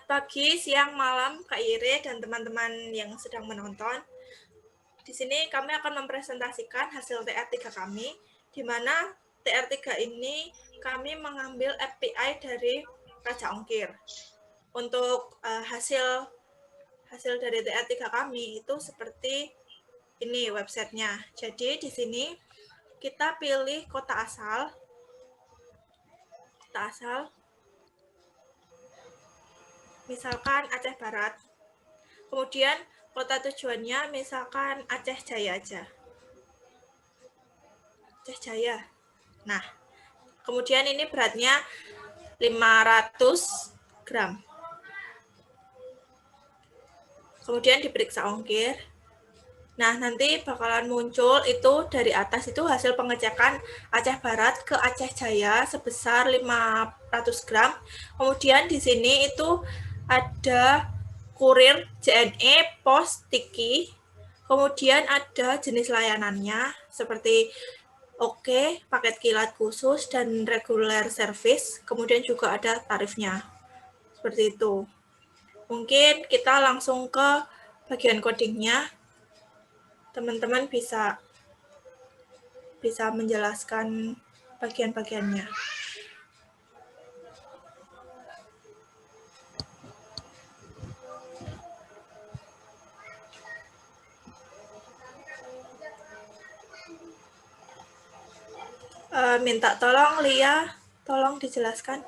pagi, siang, malam, Kak Ire dan teman-teman yang sedang menonton. Di sini kami akan mempresentasikan hasil TR3 kami, di mana TR3 ini kami mengambil API dari Raja Ongkir. Untuk hasil dari TR3 kami itu seperti ini websitenya. Jadi di sini kita pilih kota asal, misalkan Aceh Barat. Kemudian kota tujuannya misalkan Aceh Jaya aja. Aceh Jaya. Nah, kemudian ini beratnya 500 gram. Kemudian diperiksa ongkir. Nah, nanti bakalan muncul itu dari atas itu hasil pengecekan Aceh Barat ke Aceh Jaya sebesar 500 gram. Kemudian di sini itu ada kurir JNE, pos, tiki. Kemudian ada jenis layanannya seperti Oke, paket kilat khusus dan regular service. Kemudian juga ada tarifnya. Seperti itu. Mungkin kita langsung ke bagian codingnya. Teman-teman bisa menjelaskan bagian-bagiannya. Minta tolong Lia, tolong dijelaskan.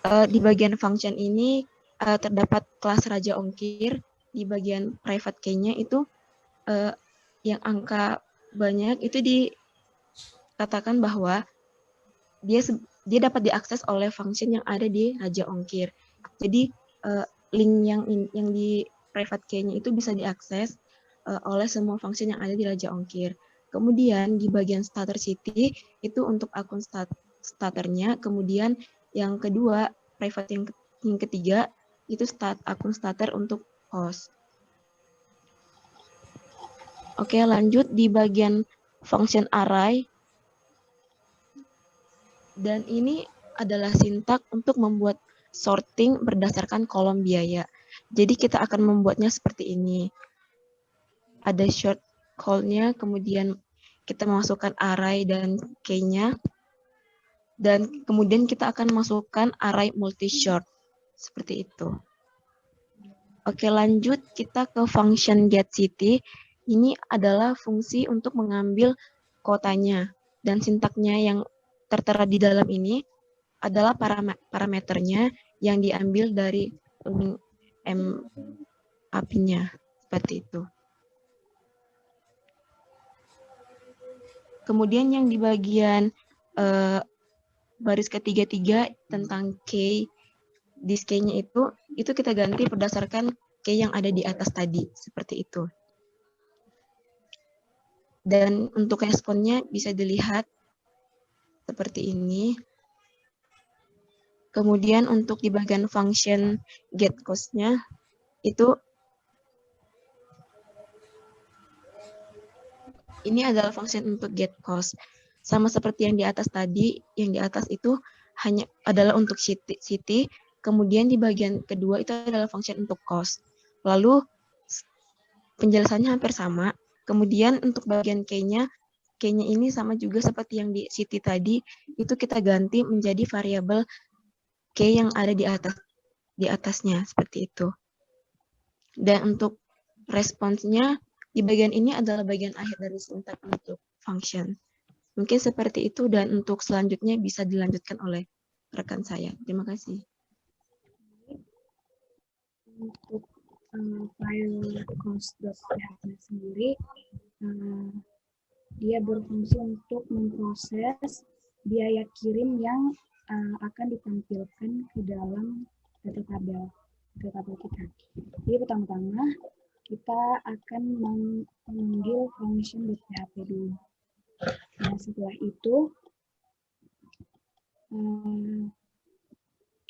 Di bagian function ini terdapat kelas Raja Ongkir. Di bagian private key-nya itu yang angka banyak itu dikatakan bahwa dia dapat diakses oleh function yang ada di Raja Ongkir. Jadi link yang di private key-nya itu bisa diakses oleh semua function yang ada di Raja Ongkir. Kemudian di bagian starter city itu untuk akun starternya. Kemudian yang kedua, private yang ketiga itu akun starter untuk host. Oke, lanjut di bagian function array. Dan ini adalah sintak untuk membuat sorting berdasarkan kolom biaya. Jadi kita akan membuatnya seperti ini. Ada short call-nya, kemudian kita masukkan array dan key-nya. Dan kemudian kita akan masukkan array multi-short. Seperti itu. Oke, lanjut kita ke function getCity. Ini adalah fungsi untuk mengambil kotanya. Dan sintaknya yang tertera di dalam ini adalah parameternya yang diambil dari API-nya. Seperti itu. Kemudian yang di bagian baris ketiga tentang key, disk key-nya itu kita ganti berdasarkan key yang ada di atas tadi, seperti itu. Dan untuk responnya bisa dilihat seperti ini. Kemudian untuk di bagian function get cost-nya itu ini adalah function untuk get cost. Sama seperti yang di atas tadi, yang di atas itu hanya adalah untuk city, kemudian di bagian kedua itu adalah function untuk cost. Lalu penjelasannya hampir sama. Kemudian untuk bagian key-nya ini sama juga seperti yang di city tadi, itu kita ganti menjadi variabel key yang ada di atasnya, seperti itu. Dan untuk responsnya, di bagian ini adalah bagian akhir dari sintak untuk function. Mungkin seperti itu, dan untuk selanjutnya bisa dilanjutkan oleh rekan saya. Terima kasih. Untuk file cost.php sendiri, dia berfungsi untuk memproses biaya kirim yang akan ditampilkan ke dalam data tabel kita. Jadi pertama-tama kita akan memanggil function.php dulu. Nah, setelah itu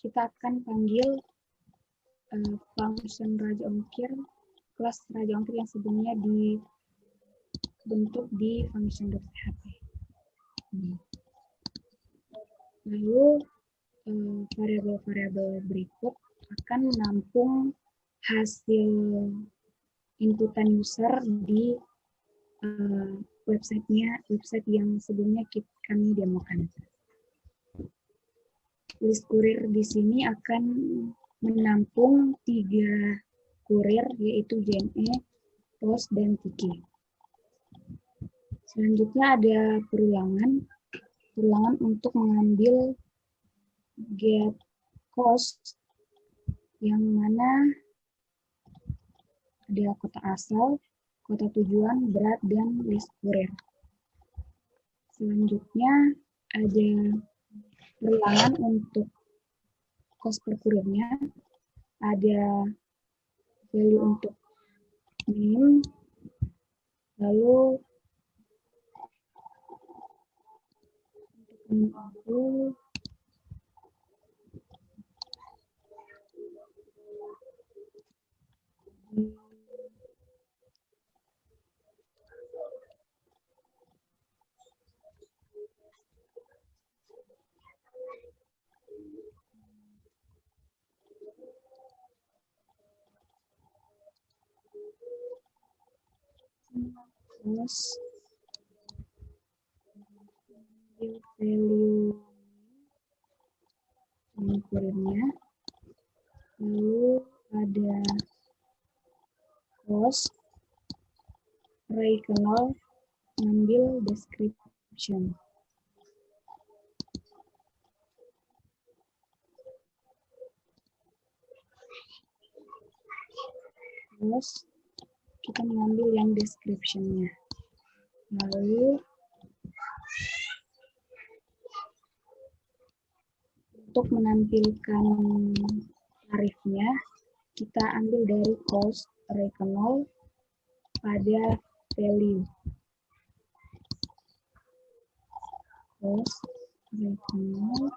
kita akan panggil function Raja Ongkir, kelas Raja Ongkir yang sebelumnya bentuk di function.php. Lalu variabel-variabel berikut akan menampung hasil inputan user di website yang sebelumnya kami demokan. List kurir di sini akan menampung 3 kurir, yaitu JNE, POST, dan TIKI. Selanjutnya ada perulangan untuk mengambil get cost, yang mana ada kota asal, kota tujuan, berat, dan list kurir. Selanjutnya ada perulangan untuk cost per kurirnya, ada value untuk name, lalu untuk terus value kurirnya, lalu ada cost, array ke 0, ngambil description. Terus kita mengambil yang description-nya. Lalu untuk menampilkan tarifnya, kita ambil dari cost array ke 0 pada value. Cost array ke 0.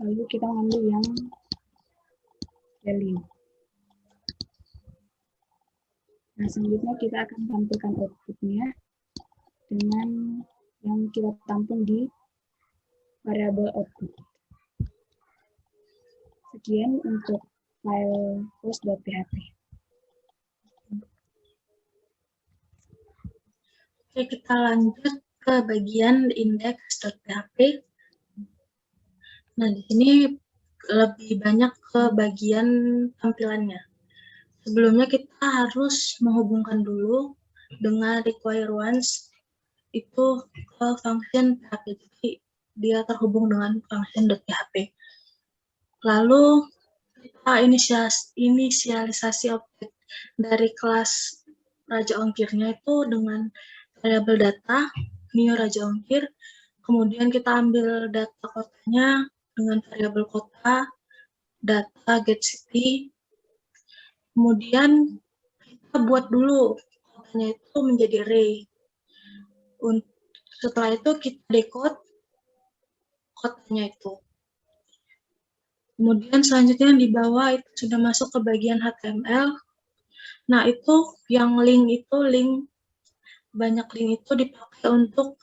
Lalu kita mengambil yang value. Nah, selanjutnya kita akan tampilkan output-nya dengan yang kita tampung di variabel output. Sekian untuk file post.php. Oke, kita lanjut ke bagian index.php. Nah, di sini lebih banyak ke bagian tampilannya. Sebelumnya kita harus menghubungkan dulu dengan require once itu ke function PHP. Jadi dia terhubung dengan function.php. Lalu kita inisialisasi objek dari kelas Raja Ongkirnya itu dengan variabel data new Raja Ongkir. Kemudian kita ambil data kotanya dengan variabel kota, data get city. Kemudian kita buat dulu kotanya itu menjadi array. Setelah itu kita decode kotanya itu. Kemudian selanjutnya di bawah itu sudah masuk ke bagian HTML. Nah, itu yang banyak link itu dipakai untuk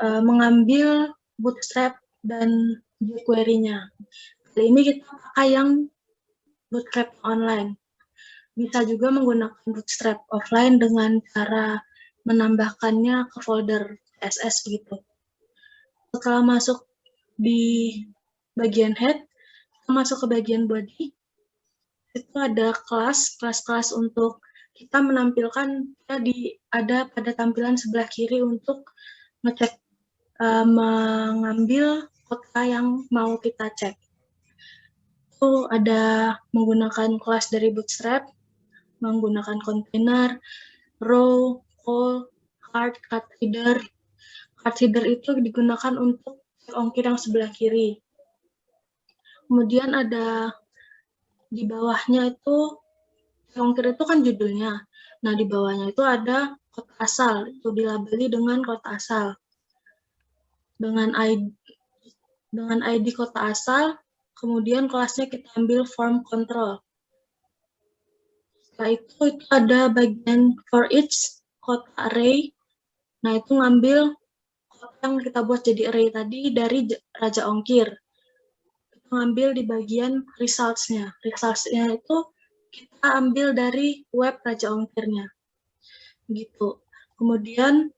mengambil bootstrap dan jQuery-nya. Kali ini kita pakai yang bootstrap online. Bisa juga menggunakan bootstrap offline dengan cara menambahkannya ke folder CSS begitu. Setelah masuk di bagian head, kita masuk ke bagian body. Itu ada kelas untuk kita menampilkan ada pada tampilan sebelah kiri untuk ngecek mengambil kota yang mau kita cek. Itu ada menggunakan kelas dari Bootstrap, menggunakan container, row, call, card header. Card header itu digunakan untuk ongkir yang sebelah kiri. Kemudian ada di bawahnya itu ongkir itu kan judulnya. Nah, di bawahnya itu ada kota asal, itu dilabeli dengan kota asal. Dengan ID kota asal, kemudian kelasnya kita ambil form control. Setelah itu ada bagian for each kota array. Nah, itu ngambil kota yang kita buat jadi array tadi dari raja ongkir. Kita ngambil di bagian results-nya. Results-nya itu kita ambil dari web raja ongkirnya. Gitu. Kemudian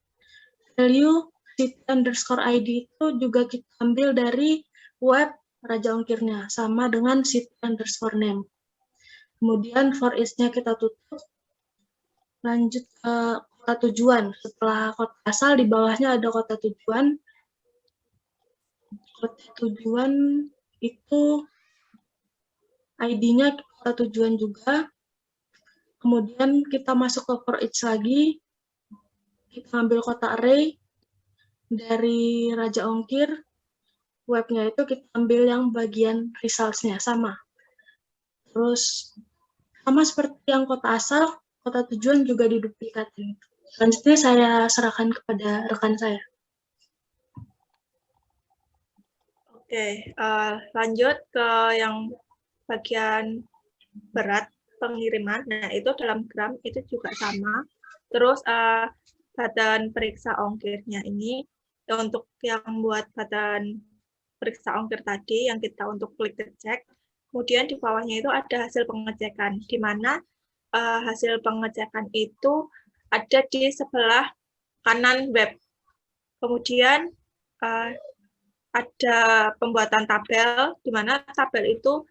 value city_id itu juga kita ambil dari web raja ongkirnya, sama dengan city_name. Kemudian for each-nya kita tutup, lanjut ke kota tujuan. Setelah kota asal, di bawahnya ada kota tujuan. Kota tujuan itu ID-nya kota tujuan juga. Kemudian kita masuk ke for each lagi, kita ambil kota array, dari raja ongkir, webnya itu kita ambil yang bagian results-nya, sama. Terus, sama seperti yang kota asal, kota tujuan juga diduplikatin. Selanjutnya saya serahkan kepada rekan saya. Oke, lanjut ke yang bagian berat pengiriman. Nah, itu dalam gram itu juga sama. Terus badan periksa ongkirnya ini untuk yang buat badan periksa ongkir tadi yang kita untuk klik cek. Kemudian di bawahnya itu ada hasil pengecekan, di mana hasil pengecekan itu ada di sebelah kanan web. Kemudian ada pembuatan tabel, di mana tabel itu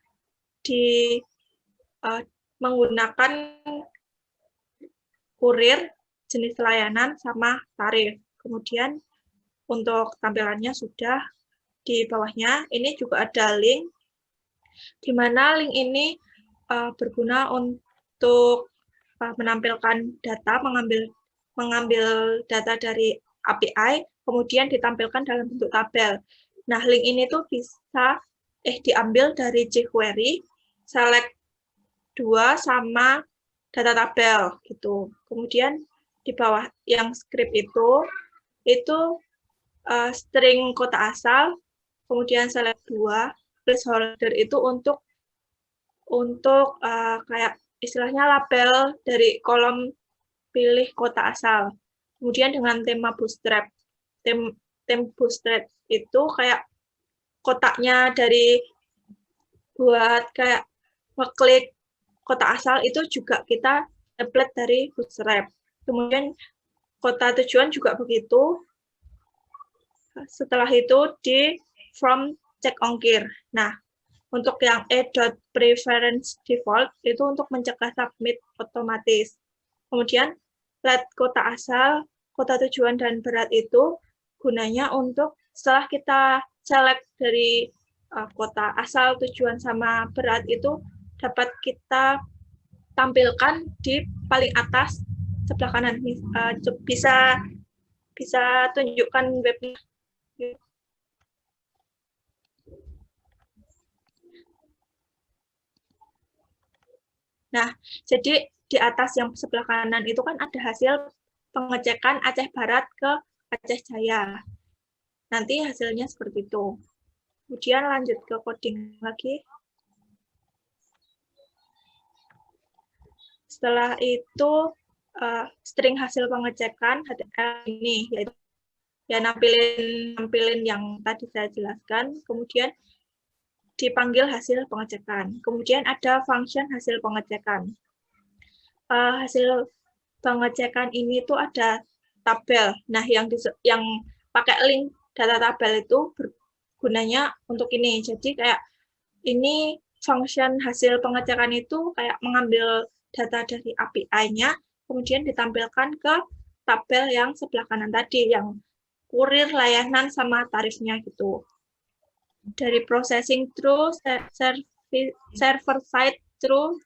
menggunakan kurir, jenis layanan, sama tarif. Kemudian untuk tampilannya sudah di bawahnya. Ini juga ada link, di mana link ini berguna untuk menampilkan data, mengambil data dari API, kemudian ditampilkan dalam bentuk tabel. Nah, link ini tuh bisa diambil dari jQuery, select 2 sama data tabel gitu. Kemudian di bawah yang script itu string kota asal, kemudian select 2, placeholder itu untuk kayak istilahnya label dari kolom pilih kota asal. Kemudian dengan tema bootstrap. Tema bootstrap itu kayak kotaknya dari buat kayak ngeklik kota asal itu juga kita template dari bootstrap. Kemudian kota tujuan juga begitu. Setelah itu di from cek ongkir. Nah, untuk yang e.preference default itu untuk mencegah submit otomatis. Kemudian let kota asal, kota tujuan dan berat itu gunanya untuk setelah kita select dari kota asal, tujuan sama berat itu dapat kita tampilkan di paling atas sebelah kanan. Bisa tunjukkan webnya. Nah, jadi di atas yang sebelah kanan itu kan ada hasil pengecekan Aceh Barat ke Aceh Jaya. Nanti hasilnya seperti itu. Kemudian lanjut ke coding lagi. Setelah itu string hasil pengecekan HTML ini, yaitu ya nampilin yang tadi saya jelaskan, kemudian dipanggil hasil pengecekan. Kemudian ada function hasil pengecekan. Hasil pengecekan ini tuh ada tabel. Nah, yang pakai link data tabel itu bergunanya untuk ini. Jadi kayak ini function hasil pengecekan itu kayak mengambil data dari API-nya, kemudian ditampilkan ke tabel yang sebelah kanan tadi, yang kurir, layanan, sama tarifnya gitu. Dari processing through, server side through,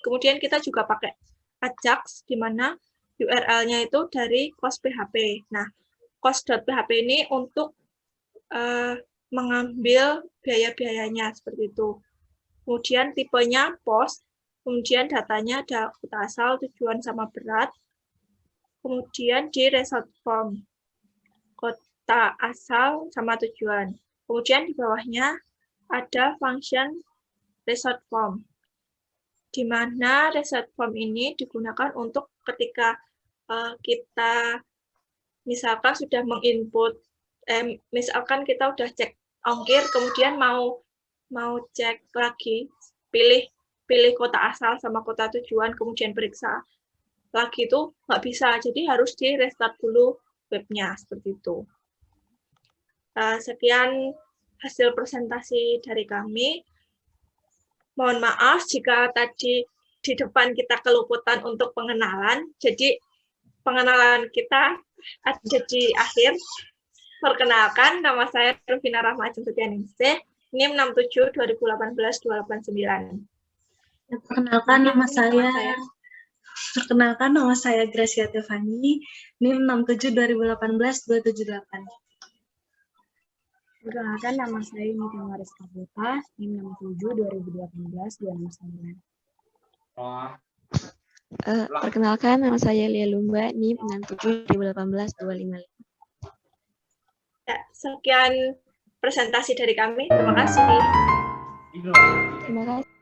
kemudian kita juga pakai Ajax, di mana URL-nya itu dari cost.php. Nah, cost.php ini untuk mengambil biaya-biayanya, seperti itu. Kemudian tipenya post, kemudian datanya ada kota asal, tujuan, sama berat. Kemudian di result form, kota asal sama tujuan. Kemudian di bawahnya ada function result form, di mana result form ini digunakan untuk ketika kita misalkan sudah menginput, misalkan kita udah cek ongkir, kemudian mau cek lagi, pilih kota asal sama kota tujuan, kemudian periksa lagi itu nggak bisa, jadi harus di restart dulu webnya, seperti itu. Sekian hasil presentasi dari kami. Mohon maaf jika tadi di depan kita keluputan untuk pengenalan, jadi pengenalan kita ada di akhir. Perkenalkan, nama saya Rufina Rahma Ajeng Setianingsih, NIM 67 2018 289. Perkenalkan nama saya Gracia Tiffany, NIM 67 2018 278. Perkenalkan, nama saya Nita Mariska Putra, NIM 67 2018 269. Perkenalkan, nama saya Lia Lumba, NIM 67 2018 255. Ya, sekian presentasi dari kami. Terima kasih. Terima kasih.